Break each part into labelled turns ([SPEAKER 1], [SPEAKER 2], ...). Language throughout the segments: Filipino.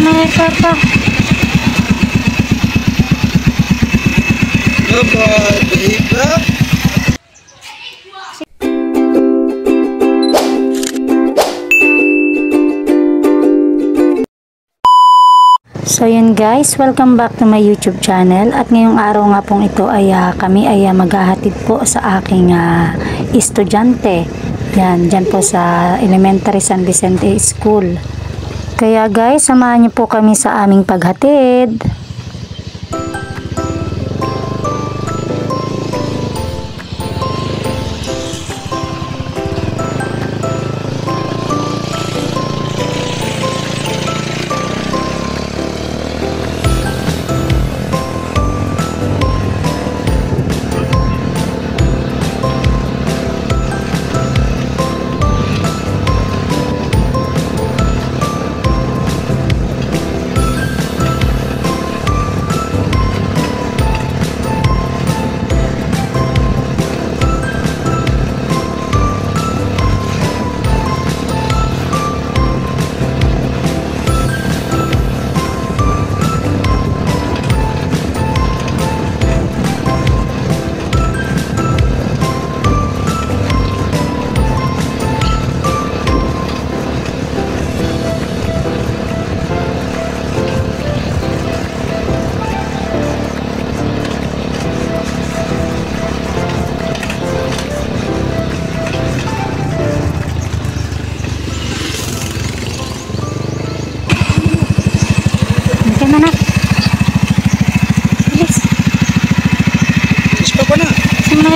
[SPEAKER 1] Mga papa. So yun guys, welcome back to my YouTube channel. At ngayong araw nga pong ito ay kami ay maghahatid po sa aking estudyante. Yan, dyan po sa Elementary San Vicente School. Kaya guys, samahan niyo po kami sa aming paghatid.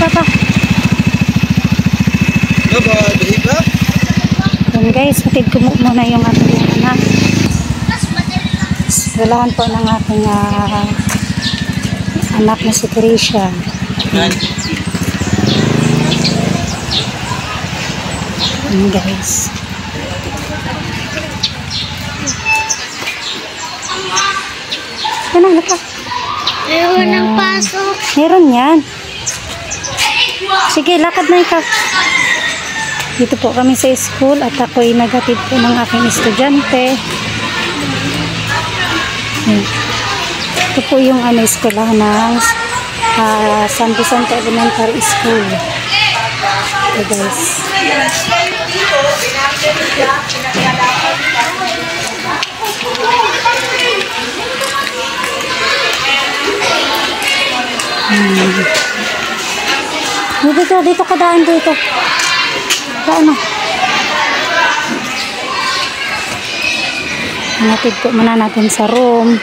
[SPEAKER 1] Papa. Yan guys, patid ko muna yung ating anak. Walahan po ng ating anak na si Trisha. Yan guys. Yan ang lakas.
[SPEAKER 2] Meron ng pasok.
[SPEAKER 1] Meron yan. Sige, lakad na ikaw. Dito po kami sa school at ako'y naghatid po ng aking estudyante. Ito po yung eskwelahan ng San Vicente Elementary School. Ito guys. Dito ka daan dito. Daan na. Hanapid po muna natin sa room.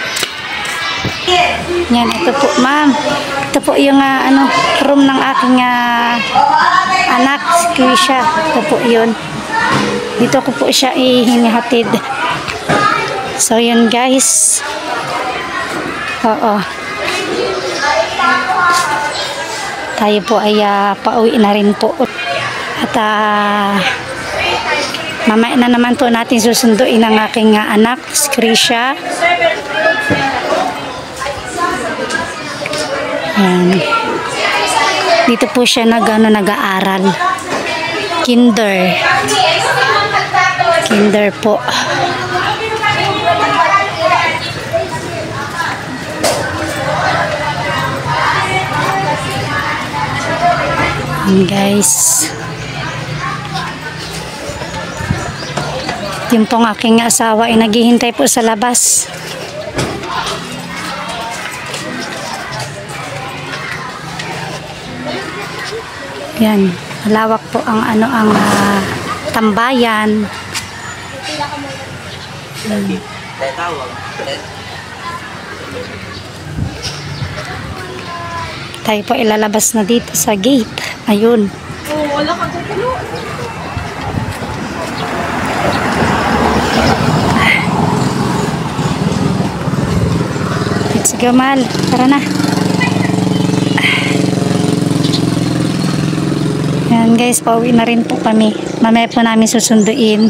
[SPEAKER 1] Yan, ito po ma'am. Ito po yung room ng aking anak, Krisha. Ito po yun. Dito ko po siya hinihatid. So yun guys. Oo. Tayo po ay pauwi na rin po. At mamaya na naman po natin susunduin ang aking anak, Krisha. Dito po siya nag-aaral. Kinder po. Guys, yung pong aking asawa ay naghihintay po sa labas. Yan, malawak po ang tambayan. Tayo po ilalabas na dito sa gate. Ayun.
[SPEAKER 2] Oh, wala kang tulo.
[SPEAKER 1] Let's go, Mal. Tara na. Yan guys, pauwi na rin po kami. Mamaya po namin susunduin.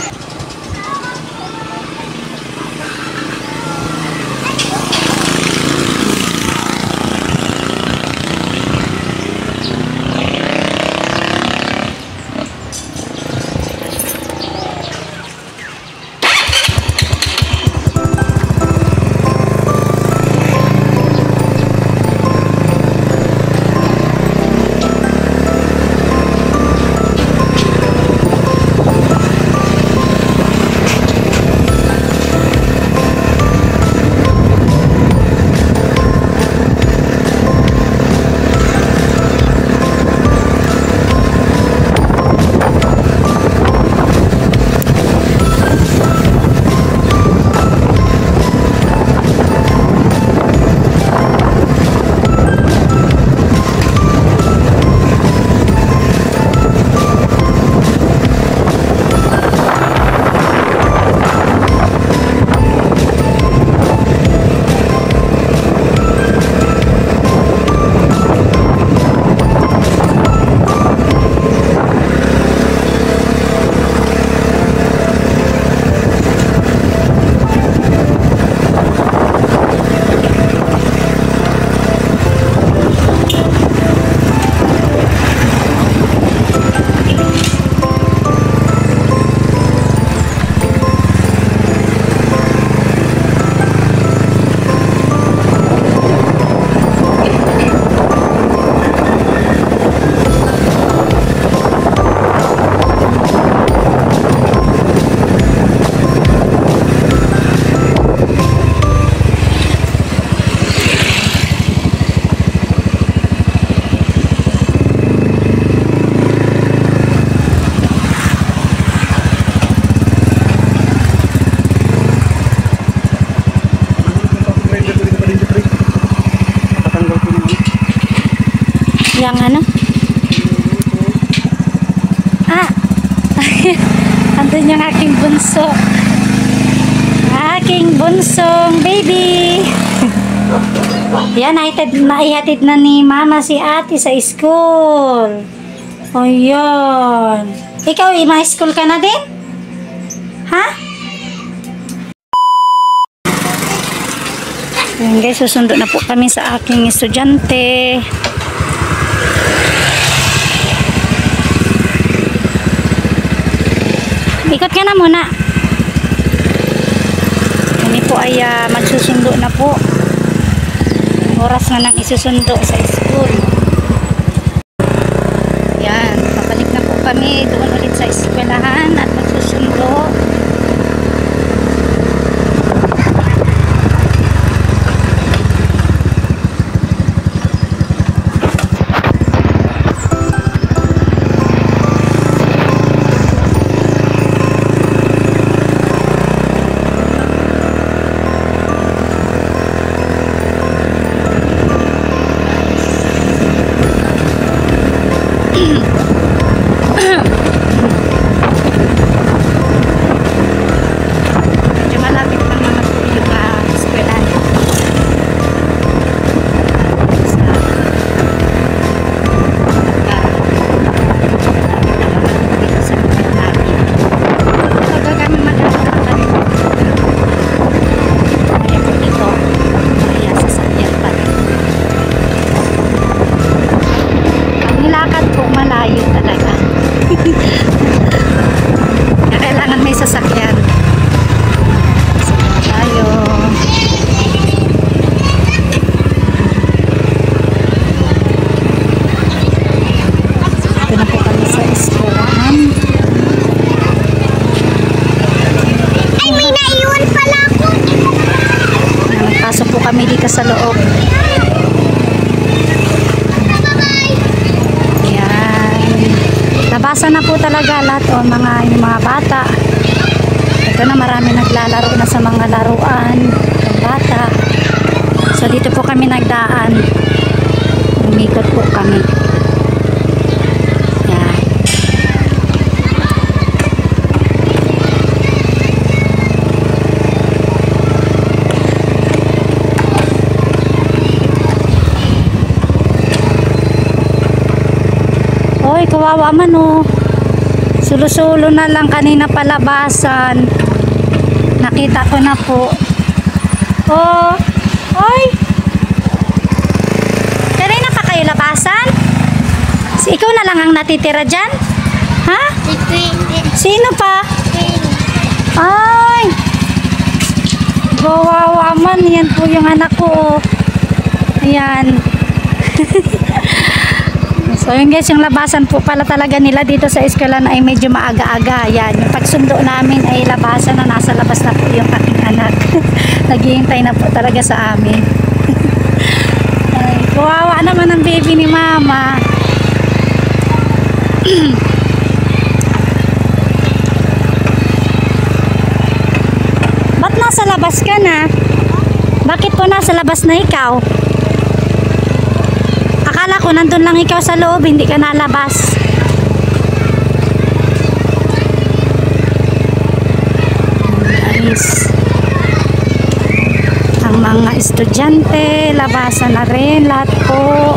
[SPEAKER 1] Yang ano? Ah! Andun yung aking bunso. Aking bunsong baby. Yan, naihatid na ni mama si ate sa school. O yun. Ikaw, ma-school ka na din? Ha? Ayan guys, susundo na po kami sa aking estudyante. Ikot ka na muna. Kami po ay magsusundo na po. Oras na nang isusundo sa school. Yan, papalik na po kami doon ulit sa eskwelahan at magsusundo. Medyo malapit lang naman po yung eskwelahan. Dito sa lugar natin. Kapag kami magkakaroon kami kaya po dito kaya sasakyan pa rin. Ang nilakad po malayo talaga. Kailangan may sasakyan. Sasakyan tayo. Ito na po kami sa eskwelahan.
[SPEAKER 2] Ay, may naiwan pala ako.
[SPEAKER 1] Pasok po kami dito sa loob. Nabasa na po talaga lahat o yung mga bata. Ito na, marami naglalaro na sa mga laruan ng bata. So dito po kami nagdaan. Umikot po kami. Yan. Hoy, kawawa man oh. Sulo-sulo na lang kanina palabasan. Nakita ko na po. Oh, hoy. Kanina pa kayo labasan? Ikaw na lang ang natitira dyan? Ha? Sino pa? Ay. Kawawa man. Yan po yung anak ko oh. Ayan. So yun guys, yung labasan po pala talaga nila dito sa eskwelahan ay medyo maaga-aga. Yan, yung pagsundo namin ay labasan na nasa labas na po yung aking anak. Naghihintay na po talaga sa amin. Ay, kawawa naman ang baby ni mama. Ba't nasa labas ka na? Bakit po nasa labas na ikaw? Akala ko nandun lang ikaw sa loob, hindi ka nalabas. Guys, ang mga estudyante, labasan na rin lahat po.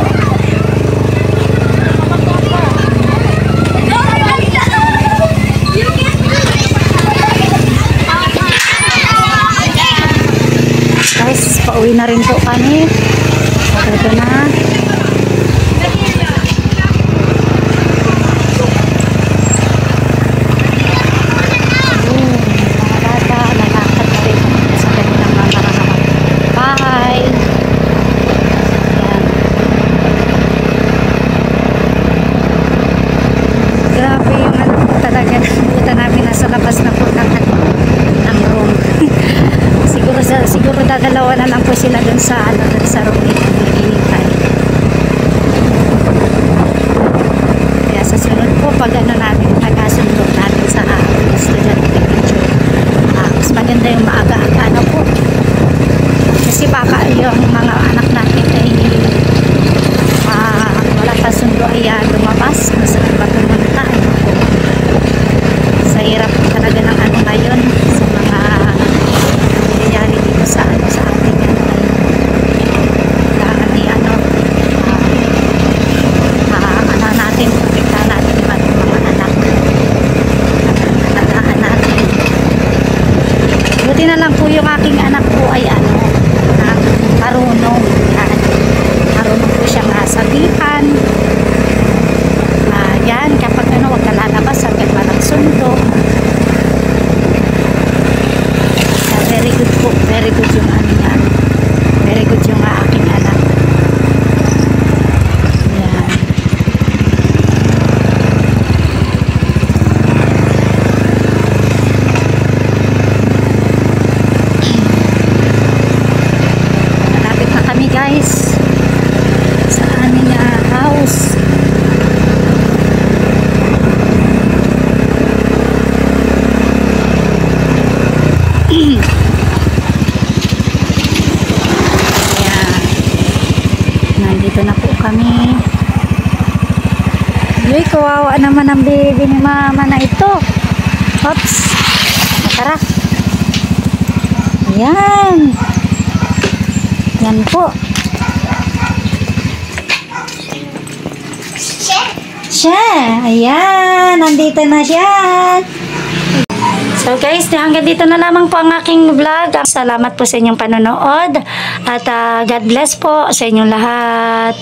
[SPEAKER 1] Guys, pauwi na rin po kami. Ito na. Siguro dadalawa na lang po sila dun sa room nila naghihintay. Kaya sa sunod po pag natin nagkasundo natin sa estudyante picture, mas maganda yung maaga-aga na po kasi baka yung mga anak natin ay wala pa Buti na lang po yung aking anak po ay marunong. Yan. Marunong po siyang sabihan. Yan, kapag wag ka lalabas hanggang walang sundo. Very good po. Very good yung niya. Very good yung aking anak. Yan. Malapit na kami guys sa aming house. Ayan. Nandito na po kami. Uy, kawawa naman ang baby ni mama na ito. Oops. Tara. Ayan. Yan po. Siya. Ayan. Nandito na siya. So guys, hanggang dito na lamang po ang aking vlog. Salamat po sa inyong panonood. At God bless po sa inyong lahat.